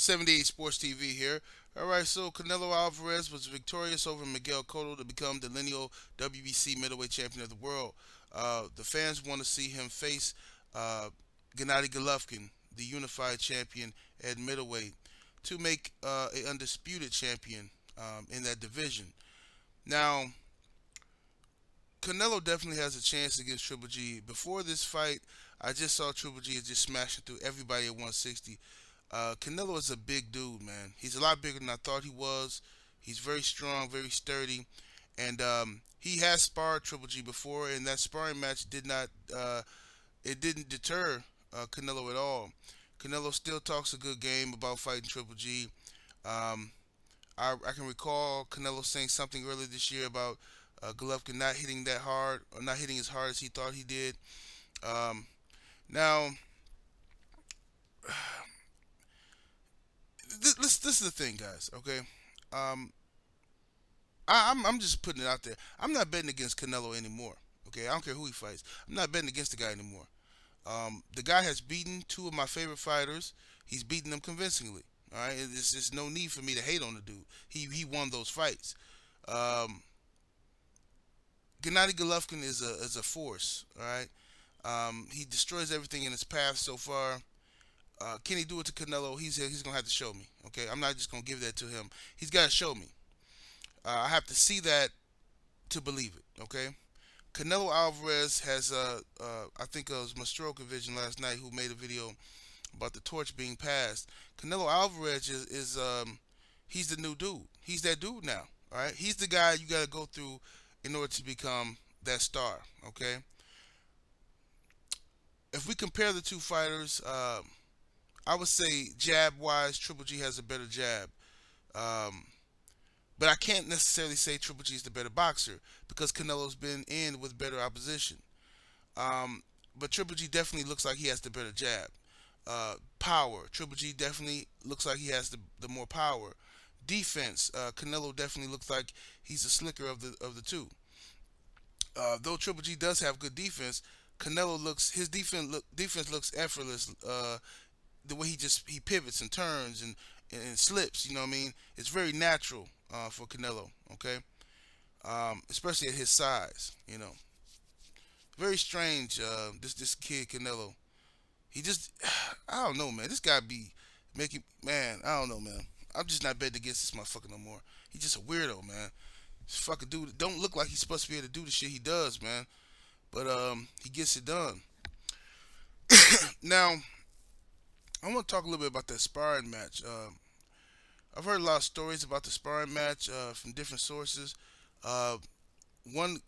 78 Sports TV here. All right, so Canelo Alvarez was victorious over Miguel Cotto to become the lineal WBC middleweight champion of the world. The fans want to see him face uh, Gennady Golovkin, the unified champion at middleweight, to make a undisputed champion in that division. Now, Canelo definitely has a chance against Triple G. Before this fight, I just saw Triple G is just smashing through everybody at 160. Canelo is a big dude, man. He's a lot bigger than I thought he was. He's very strong, very sturdy, and he has sparred Triple G before, and that sparring match didn't deter Canelo at all. Canelo still talks a good game about fighting Triple G. Um, I can recall Canelo saying something earlier this year about Golovkin not hitting that hard or not hitting as hard as he thought he did. Um, now, this is the thing, guys. Okay, um, I'm just putting it out there. I'm not betting against Canelo anymore. Okay, I don't care who he fights. I'm not betting against the guy anymore. The guy has beaten two of my favorite fighters. He's beaten them convincingly. All right, there's just no need for me to hate on the dude. He won those fights. Um, Gennady Golovkin is a force. All right, he destroys everything in his path so far. Can he do it to Canelo? He's gonna have to show me. Okay, I'm not just gonna give that to him. He's got to show me. I have to see that to believe it. Okay. Canelo Alvarez has, I think it was Mastroka Vision last night who made a video about the torch being passed. Canelo Alvarez is he's the new dude. He's that dude now. All right, he's the guy you got to go through in order to become that star. Okay, if we compare the two fighters, I would say jab wise, Triple G has a better jab. Um, but I can't necessarily say Triple G is the better boxer because Canelo's been in with better opposition. Um, but Triple G definitely looks like he has the better jab. Power. Triple G definitely looks like he has the more power. Defense. Canelo definitely looks like he's the slicker of the two. Though Triple G does have good defense, Canelo looks his defense looks effortless. The way he pivots and turns and slips. You know what I mean? It's very natural for Canelo. Okay, especially at his size. You know, very strange. This kid Canelo. He just I don't know, man. This guy be making man. I don't know, man. I'm just not betting against this motherfucker no more. He's just a weirdo, man. This fucking dude don't look like he's supposed to be able to do the shit he does, man. But he gets it done. Now I want to talk a little bit about that sparring match. I've heard a lot of stories about the sparring match from different sources. Uh, one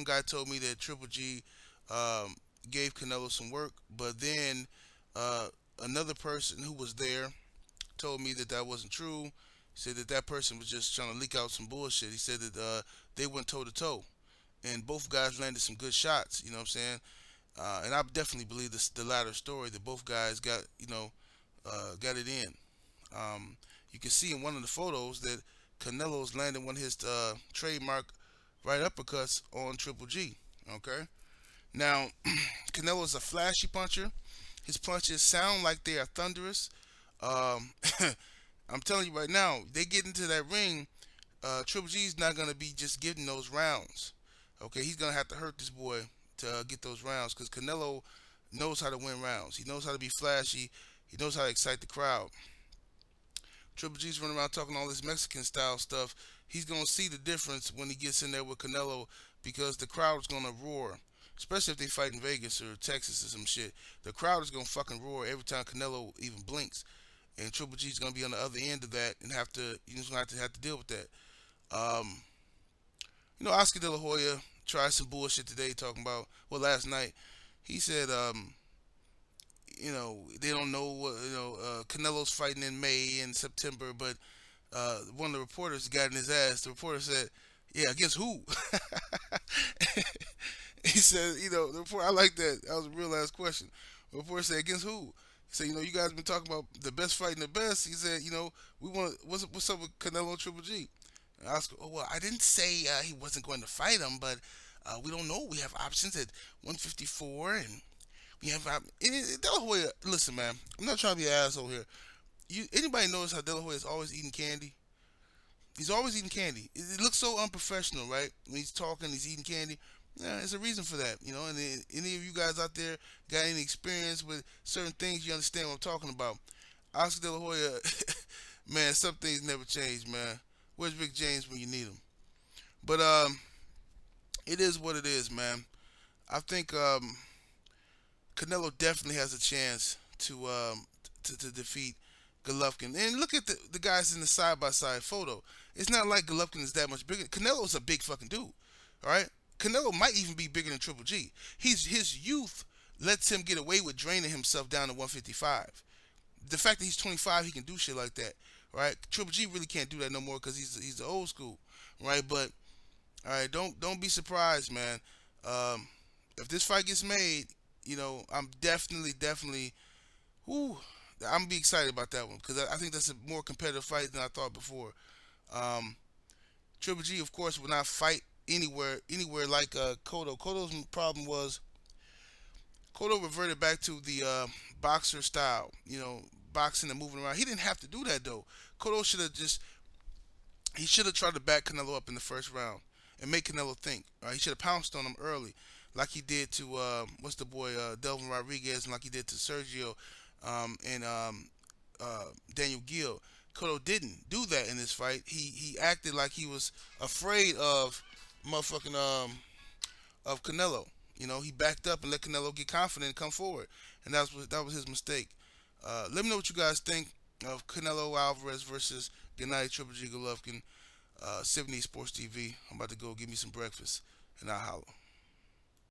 guy told me that Triple G um, gave Canelo some work, but then uh, another person who was there told me that that wasn't true. He said that that person was just trying to leak out some bullshit. He said that they went toe to toe, and both guys landed some good shots. You know what I'm saying? And I definitely believe the latter story that both guys got it in. Um, you can see in one of the photos that Canelo's landing one of his trademark right uppercuts on Triple G. Okay. Now, Canelo's a flashy puncher. His punches sound like they are thunderous. Um, I'm telling you right now, they get into that ring. Triple G's not gonna be just getting those rounds. Okay, he's gonna have to hurt this boy to get those rounds because Canelo knows how to win rounds. He knows how to be flashy. He knows how to excite the crowd. Triple G's running around talking all this Mexican style stuff. He's gonna see the difference when he gets in there with Canelo because the crowd is gonna roar. Especially if they fight in Vegas or Texas or some shit. The crowd is gonna fucking roar every time Canelo even blinks. And Triple G's gonna be on the other end of that and he's gonna have to deal with that. Um, Oscar De La Hoya tried some bullshit today talking about last night. He said they don't know what Canelo's fighting in May and September, but one of the reporters got in his ass. The reporter said, "Yeah, against who?" He said, the reporter. I like that. That was a real ass question. The reporter said, "Against who?" He said, "You guys been talking about the best fighting the best." He said, "We want what's up with Canelo and Triple G?" And Oscar, "Oh well, I didn't say he wasn't going to fight him, but we don't know. We have options at 154 and." We have De La Hoya. Listen, man. I'm not trying to be an asshole here. Anybody knows how De La Hoya is always eating candy? He's always eating candy. It looks so unprofessional, right? When he's talking, he's eating candy. Yeah, there's a reason for that, you know. And any of you guys out there got any experience with certain things, you understand what I'm talking about. Oscar De La Hoya, man, some things never change, man. Where's Rick James when you need him? But it is what it is, man. I think Canelo definitely has a chance to defeat Golovkin. And look at the guys in the side by side photo. It's not like Golovkin is that much bigger. Canelo's a big fucking dude. All right, Canelo might even be bigger than Triple G. His youth lets him get away with draining himself down to 155. The fact that he's 25, he can do shit like that. Right? Triple G really can't do that no more because he's the old school. Right? But all right, don't be surprised, man. Um, if this fight gets made, you know, I'm definitely, whoo, I'm gonna be excited about that one because I think that's a more competitive fight than I thought before. Um, Triple G, of course, will not fight anywhere like Cotto. Cotto's problem was Cotto reverted back to the boxer style, you know, boxing and moving around. He didn't have to do that though. Cotto should have just he should have tried to back Canelo up in the first round and make Canelo think. He should have pounced on him early, like he did to what's the boy Delvin Rodriguez, and like he did to Sergio and Daniel Gill. Cotto didn't do that in this fight. He acted like he was afraid of motherfucking of Canelo. You know, he backed up and let Canelo get confident and come forward, and that was his mistake. Let me know what you guys think of Canelo Alvarez versus Gennady Triple G Golovkin. 70 Sports TV. I'm about to go give me some breakfast, and I'll holler.